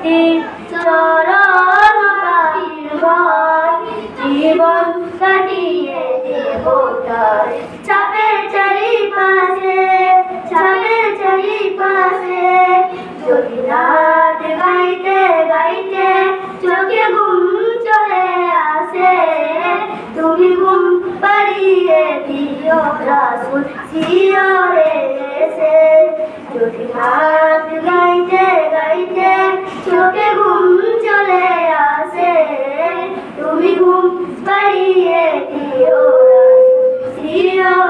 দিন চরণ পাখির ভয় জীবন কাটিয়ে দেব তার চাপের চারিপাশে যদি রাত গাইতে গাইতে চোখে ঘুম চলে আসে তুমি ঘুম পাড়িয়ে দিও রাসূল শিয়রে এসে যদি রাত গাইতে গাইতে চোখে ঘুম চলে আসে তুমি ঘুম পাড়িয়ে দিও রাসূল শিয়রে